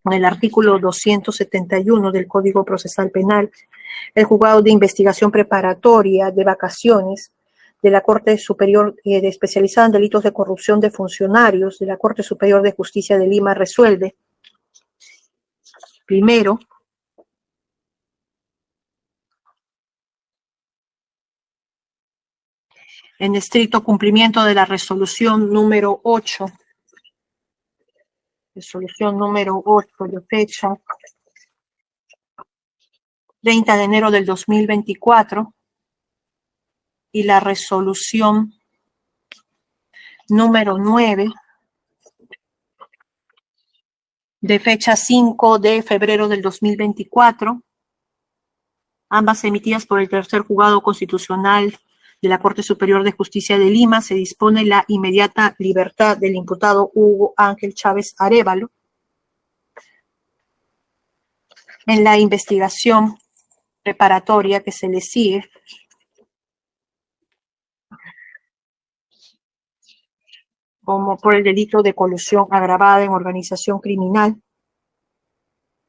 en el artículo 271 del Código Procesal Penal, el Juzgado de Investigación Preparatoria de Vacaciones de la Corte Superior Especializada en Delitos de Corrupción de Funcionarios de la Corte Superior de Justicia de Lima resuelve, primero, en estricto cumplimiento de la resolución número 8, de fecha 30 de enero del 2024, y la resolución número 9, de fecha 5 de febrero del 2024, ambas emitidas por el Tercer Juzgado Constitucional de la Corte Superior de Justicia de Lima. Se dispone la inmediata libertad del imputado Hugo Ángel Chávez Arévalo. En la investigación preparatoria que se le sigue, como por el delito de colusión agravada en organización criminal,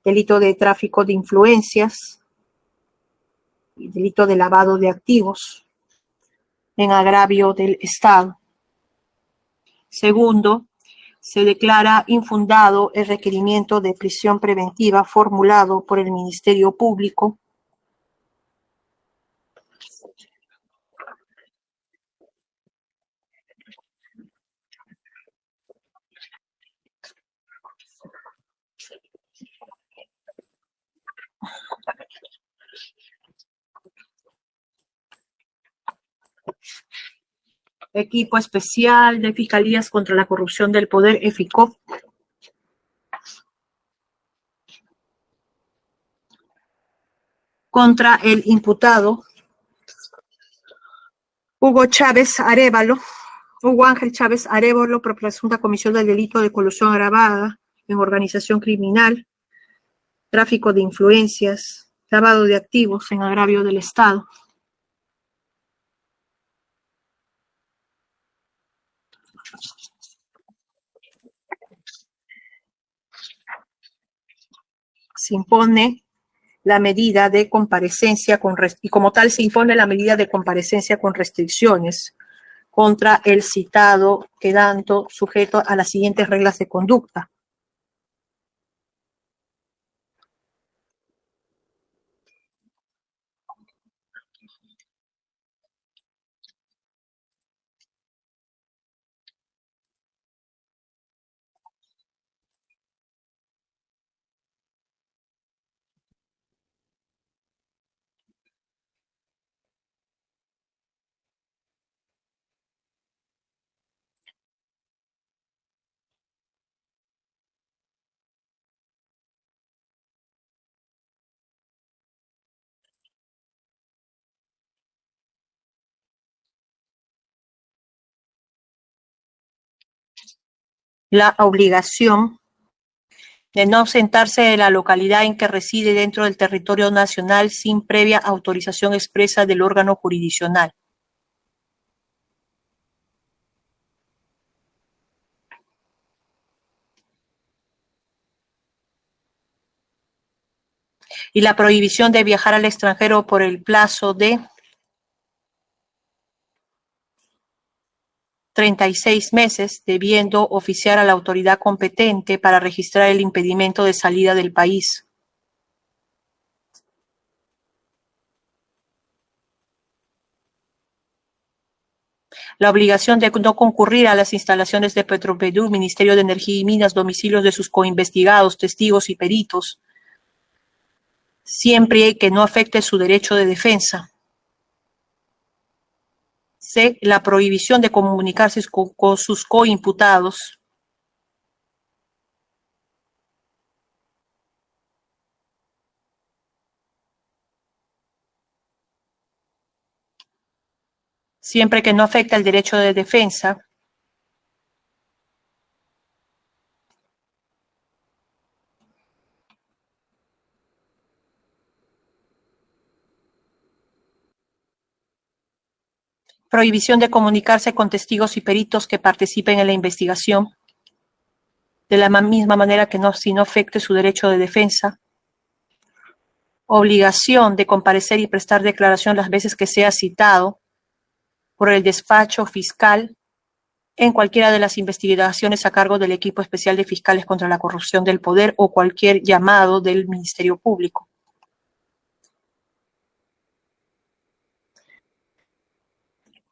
delito de tráfico de influencias y delito de lavado de activos en agravio del Estado. Segundo, se declara infundado el requerimiento de prisión preventiva formulado por el Ministerio Público Equipo Especial de Fiscalías contra la Corrupción del Poder, EFICOP, contra el imputado Hugo Ángel Chávez Arévalo, por presunta comisión del delito de colusión agravada en organización criminal, tráfico de influencias, lavado de activos en agravio del Estado. Se impone la medida de comparecencia y como tal se impone la medida de comparecencia con restricciones contra el citado, quedando sujeto a las siguientes reglas de conducta. La obligación de no ausentarse de la localidad en que reside dentro del territorio nacional sin previa autorización expresa del órgano jurisdiccional. Y la prohibición de viajar al extranjero por el plazo de 36 meses, debiendo oficiar a la autoridad competente para registrar el impedimento de salida del país. La obligación de no concurrir a las instalaciones de Petroperú, Ministerio de Energía y Minas, domicilios de sus coinvestigados, testigos y peritos, siempre que no afecte su derecho de defensa. C. La prohibición de comunicarse con sus coimputados. Siempre que no afecte el derecho de defensa. Prohibición de comunicarse con testigos y peritos que participen en la investigación. de la misma manera que si no afecte su derecho de defensa. Obligación de comparecer y prestar declaración las veces que sea citado por el despacho fiscal en cualquiera de las investigaciones a cargo del equipo especial de fiscales contra la corrupción del poder o cualquier llamado del Ministerio Público.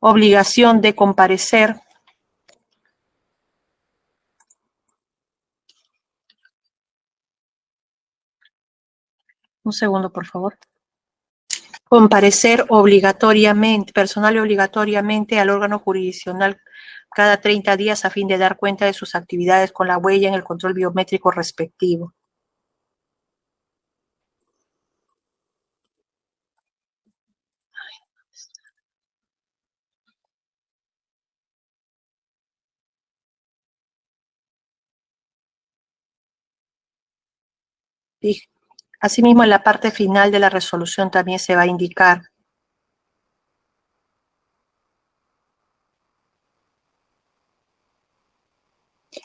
Obligación de comparecer un segundo, por favor. Comparecer obligatoriamente, personal y obligatoriamente al órgano jurisdiccional cada 30 días a fin de dar cuenta de sus actividades con la huella en el control biométrico respectivo. Y asimismo, en la parte final de la resolución también se va a indicar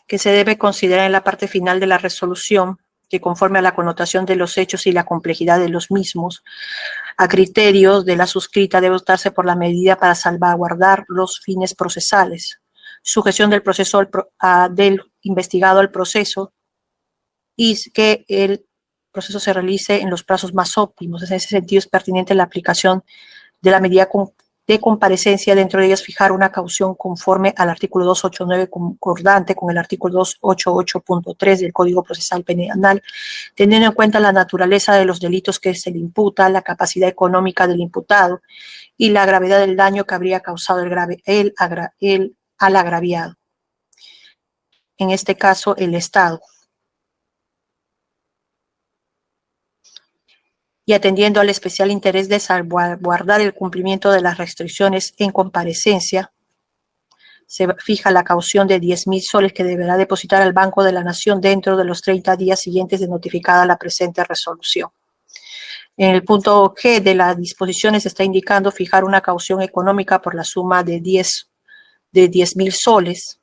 que se debe considerar en la parte final de la resolución que conforme a la connotación de los hechos y la complejidad de los mismos, a criterios de la suscrita debe optarse por la medida para salvaguardar los fines procesales, sujeción del proceso del investigado al proceso y que el proceso se realice en los plazos más óptimos. En ese sentido es pertinente la aplicación de la medida de comparecencia, dentro de ellas fijar una caución conforme al artículo 289 concordante con el artículo 288.3 del Código Procesal Penal, teniendo en cuenta la naturaleza de los delitos que se le imputa, la capacidad económica del imputado y la gravedad del daño que habría causado al agraviado. En este caso, el Estado. Y atendiendo al especial interés de salvaguardar el cumplimiento de las restricciones en comparecencia, se fija la caución de 10.000 soles que deberá depositar al Banco de la Nación dentro de los 30 días siguientes de notificada la presente resolución. En el punto G de las disposiciones está indicando fijar una caución económica por la suma de 10.000 soles.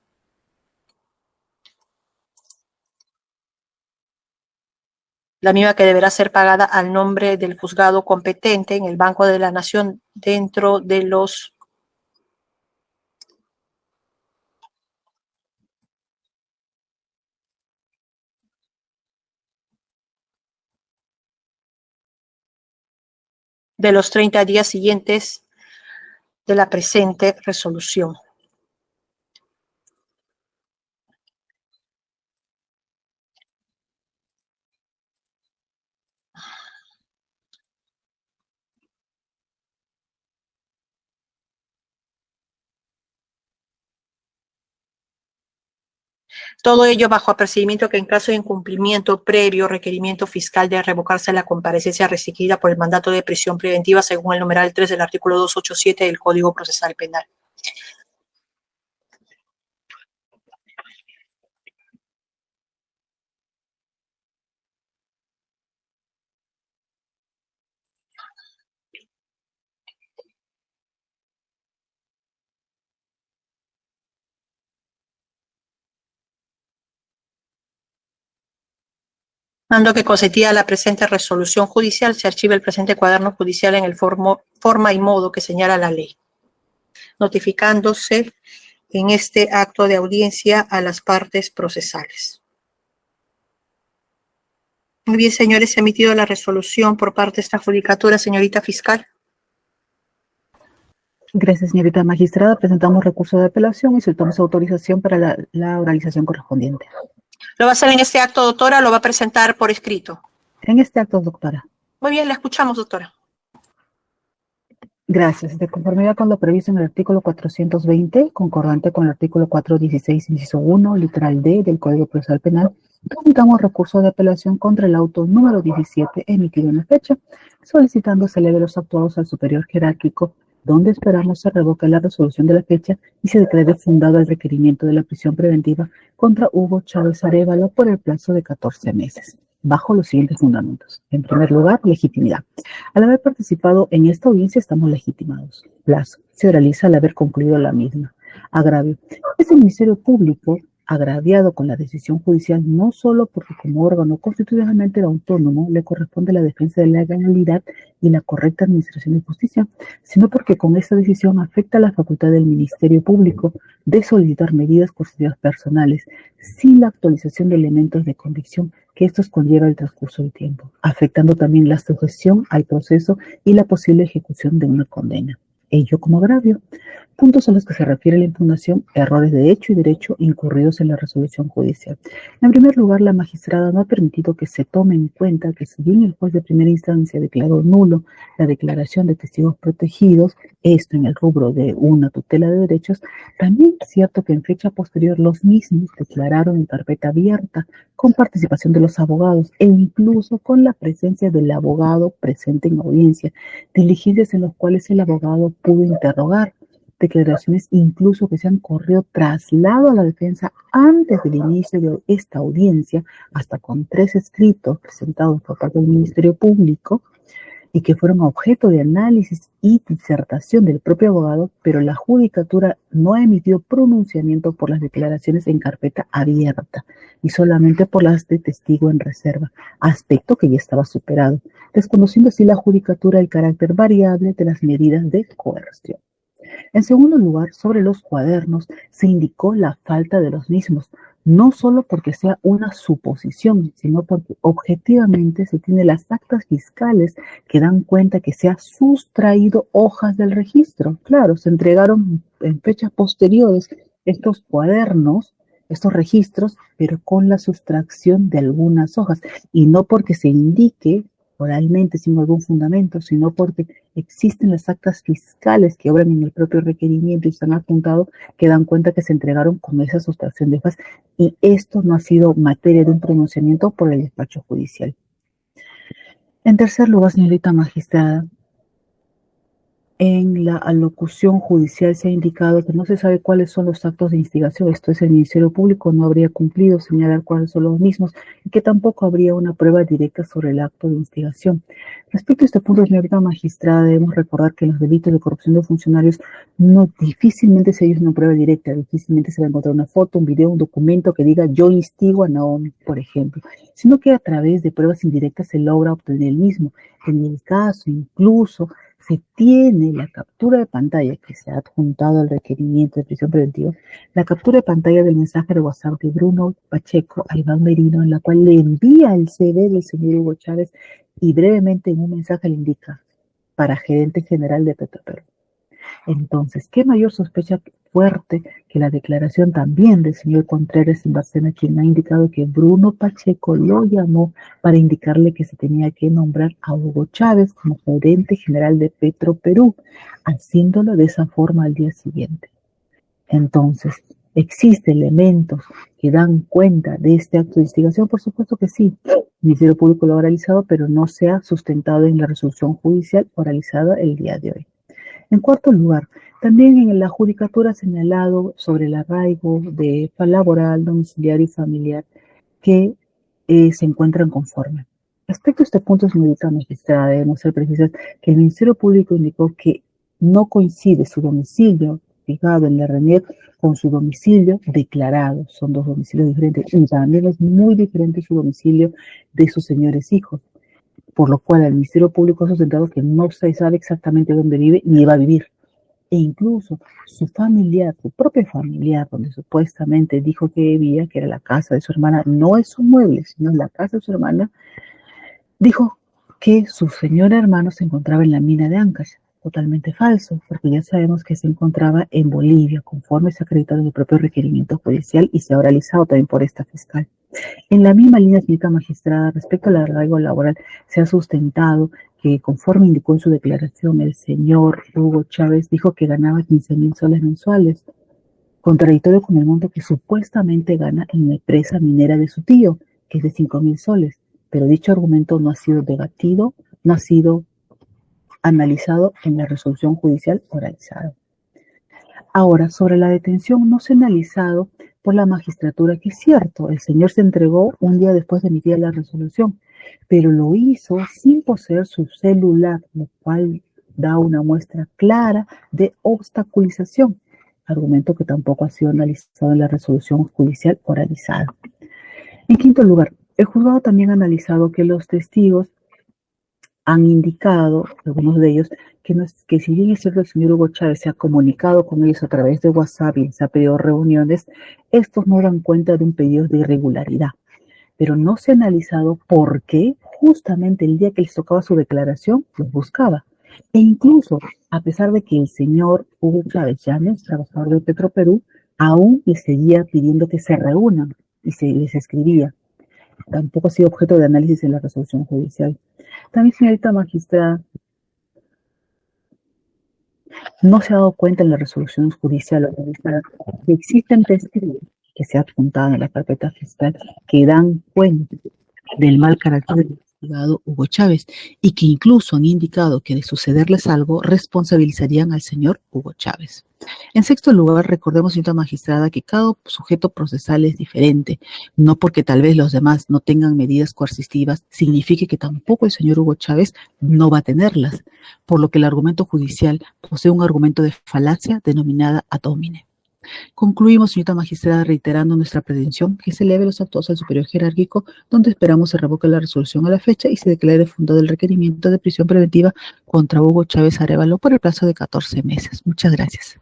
La misma que deberá ser pagada al nombre del juzgado competente en el Banco de la Nación dentro de los de los 30 días siguientes de la presente resolución. Todo ello bajo apercibimiento que en caso de incumplimiento previo requerimiento fiscal de revocarse la comparecencia restringida por el mandato de prisión preventiva según el numeral 3 del artículo 287 del Código Procesal Penal. Mando que concedida la presente resolución judicial se archive el presente cuaderno judicial en el forma y modo que señala la ley, notificándose en este acto de audiencia a las partes procesales. Muy bien, señores, se ha emitido la resolución por parte de esta judicatura, señorita fiscal. Gracias, señorita magistrada. Presentamos recurso de apelación y solicitamos autorización para la oralización correspondiente. ¿Lo va a hacer en este acto, doctora, o lo va a presentar por escrito? En este acto, doctora. Muy bien, la escuchamos, doctora. Gracias. De conformidad con lo previsto en el artículo 420, concordante con el artículo 416, inciso 1, literal D del Código Procesal Penal, presentamos recurso de apelación contra el auto número 17 emitido en la fecha, solicitando se eleve los actuados al superior jerárquico, donde esperamos se revoque la resolución de la fecha y se declare fundado el requerimiento de la prisión preventiva contra Hugo Chávez Arévalo por el plazo de 14 meses, bajo los siguientes fundamentos. En primer lugar, legitimidad. Al haber participado en esta audiencia estamos legitimados. Plazo. Se realiza al haber concluido la misma. Agravio. Este Ministerio Público agraviado con la decisión judicial no solo porque como órgano constitucionalmente autónomo le corresponde la defensa de la legalidad y la correcta administración de justicia, sino porque con esta decisión afecta la facultad del Ministerio Público de solicitar medidas coercitivas personales sin la actualización de elementos de convicción que estos conlleva el transcurso del tiempo, afectando también la sujeción al proceso y la posible ejecución de una condena. Ello como agravio. Puntos a los que se refiere la impugnación, errores de hecho y derecho incurridos en la resolución judicial. En primer lugar, la magistrada no ha permitido que se tome en cuenta que si bien el juez de primera instancia declaró nulo la declaración de testigos protegidos, esto en el rubro de una tutela de derechos, también es cierto que en fecha posterior los mismos declararon en carpeta abierta, con participación de los abogados e incluso con la presencia del abogado presente en audiencia, diligencias en las cuales el abogado pudo interrogar, declaraciones incluso que se han corrido traslado a la defensa antes del inicio de esta audiencia, hasta con 3 escritos presentados por parte del Ministerio Público y que fueron objeto de análisis y disertación del propio abogado, pero la judicatura no ha emitido pronunciamiento por las declaraciones en carpeta abierta y solamente por las de testigo en reserva, aspecto que ya estaba superado, desconociendo así la judicatura el carácter variable de las medidas de coerción. En segundo lugar, sobre los cuadernos se indicó la falta de los mismos, no solo porque sea una suposición, sino porque objetivamente se tiene las actas fiscales que dan cuenta que se ha sustraído hojas del registro. Claro, se entregaron en fechas posteriores estos cuadernos, estos registros, pero con la sustracción de algunas hojas, y no porque se indique oralmente sin algún fundamento, sino porque existen las actas fiscales que obran en el propio requerimiento y están adjuntados que dan cuenta que se entregaron con esa sustracción de hojas, y esto no ha sido materia de un pronunciamiento por el despacho judicial. En tercer lugar, señorita magistrada, en la alocución judicial se ha indicado que no se sabe cuáles son los actos de instigación, esto es, el Ministerio Público no habría cumplido señalar cuáles son los mismos y que tampoco habría una prueba directa sobre el acto de instigación. Respecto a este punto, señorita magistrada, debemos recordar que los delitos de corrupción de funcionarios no difícilmente se hizo una prueba directa, difícilmente se va a encontrar una foto, un video, un documento que diga yo instigo a Naomi, por ejemplo, sino que a través de pruebas indirectas se logra obtener el mismo. En el caso incluso se tiene la captura de pantalla que se ha adjuntado al requerimiento de prisión preventiva, la captura de pantalla del mensaje de WhatsApp de Bruno Pacheco a Iván Merino, en la cual le envía el CV del señor Hugo Chávez y brevemente en un mensaje le indica para gerente general de Petroperú. Entonces, ¿qué mayor sospecha fuerte que la declaración también del señor Contreras en Bárcena, quien ha indicado que Bruno Pacheco lo llamó para indicarle que se tenía que nombrar a Hugo Chávez como gerente general de Petroperú, haciéndolo de esa forma al día siguiente? Entonces, ¿existen elementos que dan cuenta de este acto de instigación? Por supuesto que sí. El Ministerio Público lo ha oralizado, pero no se ha sustentado en la resolución judicial oralizada el día de hoy. En cuarto lugar, también en la judicatura ha señalado sobre el arraigo de laboral, domiciliario y familiar que se encuentran conforme. Respecto a este punto, señorita magistrada, debemos ser precisas que el Ministerio Público indicó que no coincide su domicilio fijado en la RENIEC con su domicilio declarado. Son 2 domicilios diferentes y también es muy diferente su domicilio de sus señores hijos, por lo cual el Ministerio Público ha sustentado que no se sabe exactamente dónde vive ni va a vivir. E incluso su familiar, su propio familiar, donde supuestamente dijo que vivía, que era la casa de su hermana, no es su mueble, sino la casa de su hermana, dijo que su señor hermano se encontraba en la mina de Ancash. Totalmente falso, porque ya sabemos que se encontraba en Bolivia, conforme se ha acreditado en el propio requerimiento judicial y se ha oralizado también por esta fiscal. En la misma línea, señorita magistrada, respecto al arraigo laboral, se ha sustentado que, conforme indicó en su declaración, el señor Hugo Chávez dijo que ganaba 15,000 soles mensuales, contradictorio con el monto que supuestamente gana en la empresa minera de su tío, que es de 5,000 soles. Pero dicho argumento no ha sido debatido, no ha sido analizado en la resolución judicial oralizada. Ahora, sobre la detención no se ha analizado por la magistratura, que es cierto, el señor se entregó un día después de emitir la resolución, pero lo hizo sin poseer su celular, lo cual da una muestra clara de obstaculización. argumento que tampoco ha sido analizado en la resolución judicial oralizada. En quinto lugar, el juzgado también ha analizado que los testigos han indicado, algunos de ellos, que si bien es cierto el señor Hugo Chávez se ha comunicado con ellos a través de WhatsApp y les ha pedido reuniones, estos no dan cuenta de un pedido de irregularidad. Pero no se ha analizado por qué justamente el día que les tocaba su declaración los buscaba. E incluso, a pesar de que el señor Hugo Chávez Llanes, trabajador de Petroperú, aún les seguía pidiendo que se reúnan y se les escribía. Tampoco ha sido objeto de análisis en la resolución judicial. También, señorita magistrada, no se ha dado cuenta en la resolución judicial que existen testigos que se adjuntaban en la carpeta fiscal que dan cuenta del mal carácter del investigado Hugo Chávez y que incluso han indicado que de sucederles algo responsabilizarían al señor Hugo Chávez. En sexto lugar, recordemos, señora magistrada, que cada sujeto procesal es diferente. No porque tal vez los demás no tengan medidas coercitivas, signifique que tampoco el señor Hugo Chávez no va a tenerlas, por lo que el argumento judicial posee un argumento de falacia denominada ad hominem. Concluimos, señora magistrada, reiterando nuestra pretensión que se eleve los actos al superior jerárquico, donde esperamos se revoque la resolución a la fecha y se declare fundado el requerimiento de prisión preventiva contra Hugo Chávez Arévalo por el plazo de 14 meses. Muchas gracias.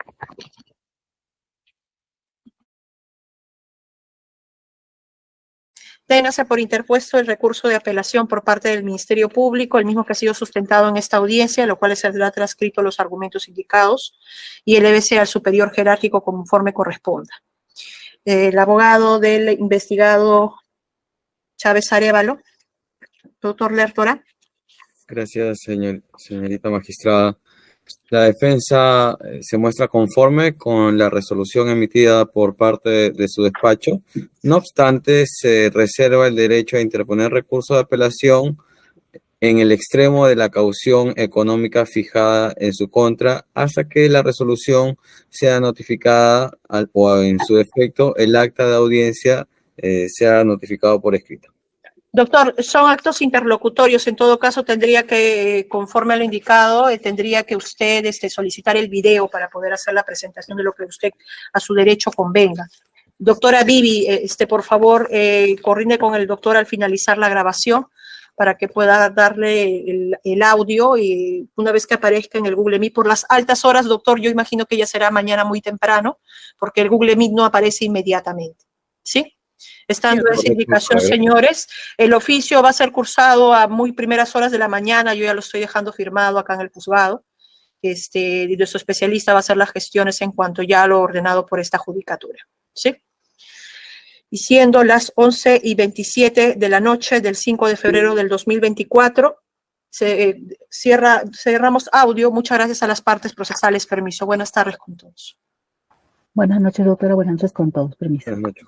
Téngase por interpuesto el recurso de apelación por parte del Ministerio Público, el mismo que ha sido sustentado en esta audiencia, lo cual se ha transcrito los argumentos indicados, y elévese al superior jerárquico conforme corresponda. El abogado del investigado Chávez Arévalo, doctor Lertora. Gracias, señorita magistrada. La defensa se muestra conforme con la resolución emitida por parte de su despacho. No obstante, se reserva el derecho a interponer recurso de apelación en el extremo de la caución económica fijada en su contra hasta que la resolución sea notificada o, en su defecto, el acta de audiencia sea notificado por escrito. Doctor, son actos interlocutorios. En todo caso, tendría que, conforme a lo indicado, tendría que usted solicitar el video para poder hacer la presentación de lo que usted a su derecho convenga. Doctora Vivi, por favor, coordine con el doctor al finalizar la grabación para que pueda darle el audio y una vez que aparezca en el Google Meet por las altas horas, doctor, yo imagino que ya será mañana muy temprano porque el Google Meet no aparece inmediatamente. ¿Sí? Estando esa indicación, señores, el oficio va a ser cursado a muy primeras horas de la mañana, yo ya lo estoy dejando firmado acá en el juzgado, y nuestro especialista va a hacer las gestiones en cuanto ya lo ordenado por esta judicatura, ¿sí? Y siendo las 11:27 de la noche del 5 de febrero del 2024, cerramos audio. Muchas gracias a las partes procesales. Permiso. Buenas tardes con todos. Buenas noches, doctora. Buenas noches con todos. Permiso. Buenas noches,